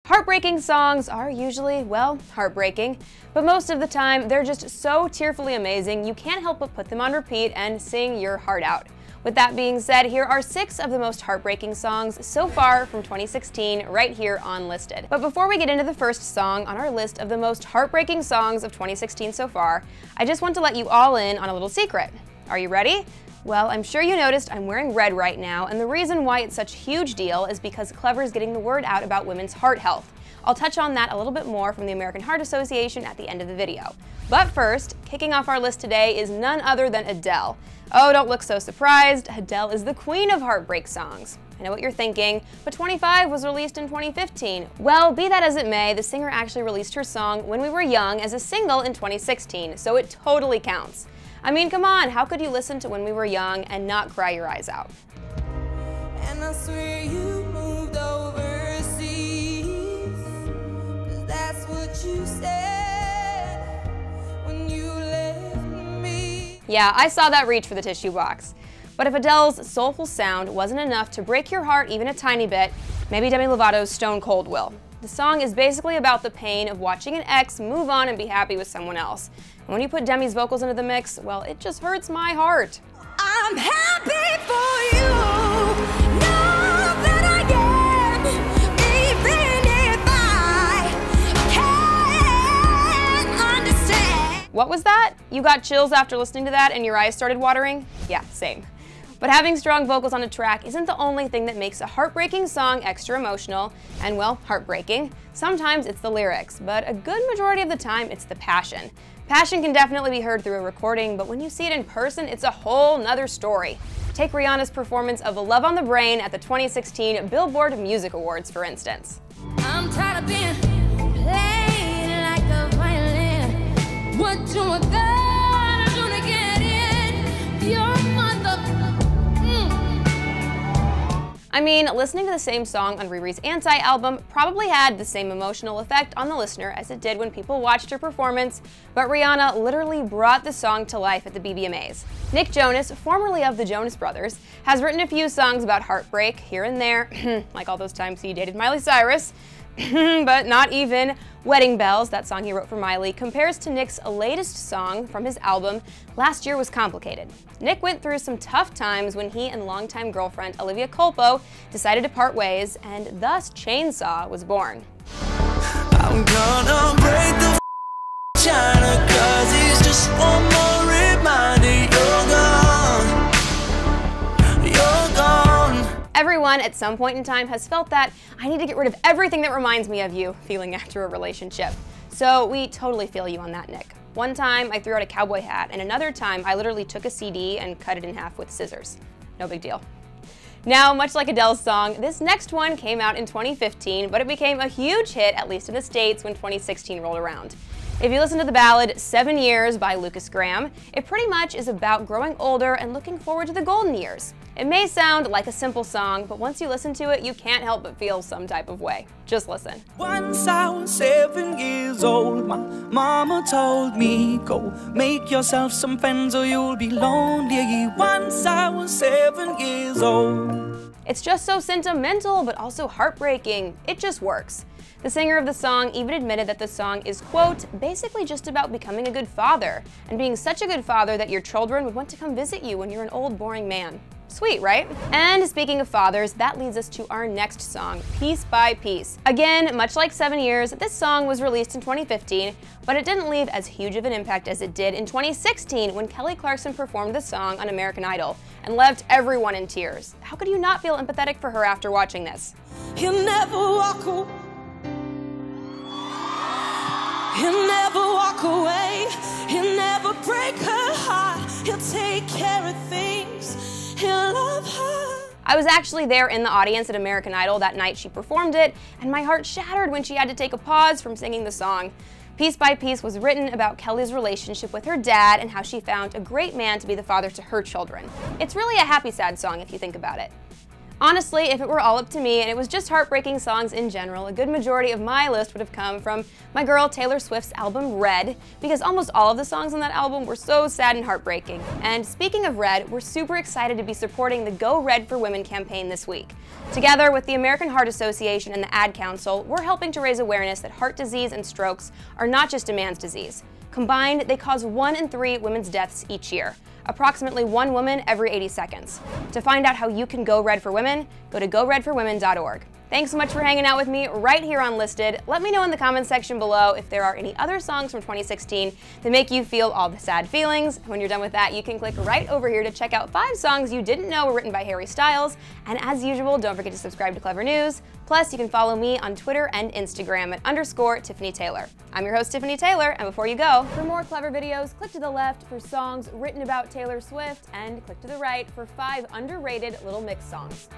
Heartbreaking songs are usually, well, heartbreaking, but most of the time they're just so tearfully amazing you can't help but put them on repeat and sing your heart out. With that being said, here are 6 of the most heartbreaking songs so far from 2016 right here on Listed. But before we get into the first song on our list of the most heartbreaking songs of 2016 so far, I just want to let you all in on a little secret. Are you ready? Well, I'm sure you noticed I'm wearing red right now, and the reason why it's such a huge deal is because Clever is getting the word out about women's heart health. I'll touch on that a little bit more from the American Heart Association at the end of the video. But first, kicking off our list today is none other than Adele. Oh, don't look so surprised, Adele is the queen of heartbreak songs. I know what you're thinking, but 25 was released in 2015. Well, be that as it may, the singer actually released her song When We Were Young as a single in 2016, so it totally counts. I mean, come on, how could you listen to When We Were Young and not cry your eyes out? And I swear you moved overseas, 'cause that's what you said when you left me. Yeah, I saw that reach for the tissue box. But if Adele's soulful sound wasn't enough to break your heart even a tiny bit, maybe Demi Lovato's Stone Cold will. The song is basically about the pain of watching an ex move on and be happy with someone else. And when you put Demi's vocals into the mix, well, it just hurts my heart. I'm happy for you, know that I am, even if I can't understand. What was that? You got chills after listening to that and your eyes started watering? Yeah, same. But having strong vocals on a track isn't the only thing that makes a heartbreaking song extra emotional and, well, heartbreaking. Sometimes it's the lyrics, but a good majority of the time it's the passion. Passion can definitely be heard through a recording, but when you see it in person, it's a whole nother story. Take Rihanna's performance of Love on the Brain at the 2016 Billboard Music Awards, for instance. I'm tired of being played like a violin. What do I gotta do to get in? Your mother. I mean, listening to the same song on Riri's Anti album probably had the same emotional effect on the listener as it did when people watched her performance, but Rihanna literally brought the song to life at the BBMAs. Nick Jonas, formerly of the Jonas Brothers, has written a few songs about heartbreak here and there, like all those times he dated Miley Cyrus, but not even. Wedding Bells, that song he wrote for Miley, compares to Nick's latest song from his album, Last Year Was Complicated. Nick went through some tough times when he and longtime girlfriend Olivia Culpo decided to part ways, and thus Chainsaw was born. I'm gonna break the China, 'cause it's just one more reminder you're gone. You're gone. Everyone at some point in time has felt that I need to get rid of everything that reminds me of you feeling after a relationship. So we totally feel you on that, Nick. One time I threw out a cowboy hat, and another time I literally took a CD and cut it in half with scissors. No big deal. Now, much like Adele's song, this next one came out in 2015, but it became a huge hit, at least in the States, when 2016 rolled around. If you listen to the ballad 7 Years by Lucas Graham, it pretty much is about growing older and looking forward to the golden years. It may sound like a simple song, but once you listen to it, you can't help but feel some type of way. Just listen. Once I was 7 years old, my mama told me, go make yourself some friends or you'll be lonely. Once I was 7 years old. It's just so sentimental, but also heartbreaking. It just works. The singer of the song even admitted that the song is, quote, basically just about becoming a good father, and being such a good father that your children would want to come visit you when you're an old, boring man. Sweet, right? And speaking of fathers, that leads us to our next song, Piece by Piece. Again, much like 7 Years, this song was released in 2015, but it didn't leave as huge of an impact as it did in 2016 when Kelly Clarkson performed the song on American Idol and left everyone in tears. How could you not feel empathetic for her after watching this? He'll never walk away. He'll never walk away. He'll never break her heart. He'll take care of things. He'll love her. I was actually there in the audience at American Idol that night she performed it, and my heart shattered when she had to take a pause from singing the song. Piece by Piece was written about Kelly's relationship with her dad and how she found a great man to be the father to her children. It's really a happy sad song if you think about it. Honestly, if it were all up to me and it was just heartbreaking songs in general, a good majority of my list would have come from my girl Taylor Swift's album Red, because almost all of the songs on that album were so sad and heartbreaking. And speaking of Red, we're super excited to be supporting the Go Red for Women campaign this week. Together with the American Heart Association and the Ad Council, we're helping to raise awareness that heart disease and strokes are not just a man's disease. Combined, they cause 1 in 3 women's deaths each year, approximately 1 woman every 80 seconds. To find out how you can go red for women, go to goredforwomen.org. Thanks so much for hanging out with me right here on Listed. Let me know in the comments section below if there are any other songs from 2016 that make you feel all the sad feelings. When you're done with that, you can click right over here to check out 5 songs you didn't know were written by Harry Styles. And as usual, don't forget to subscribe to Clevver News. Plus, you can follow me on Twitter and Instagram at _Tiffany Taylor. I'm your host, Tiffany Taylor, and before you go, for more Clevver videos, click to the left for songs written about Taylor Swift, and click to the right for 5 underrated Little Mix songs.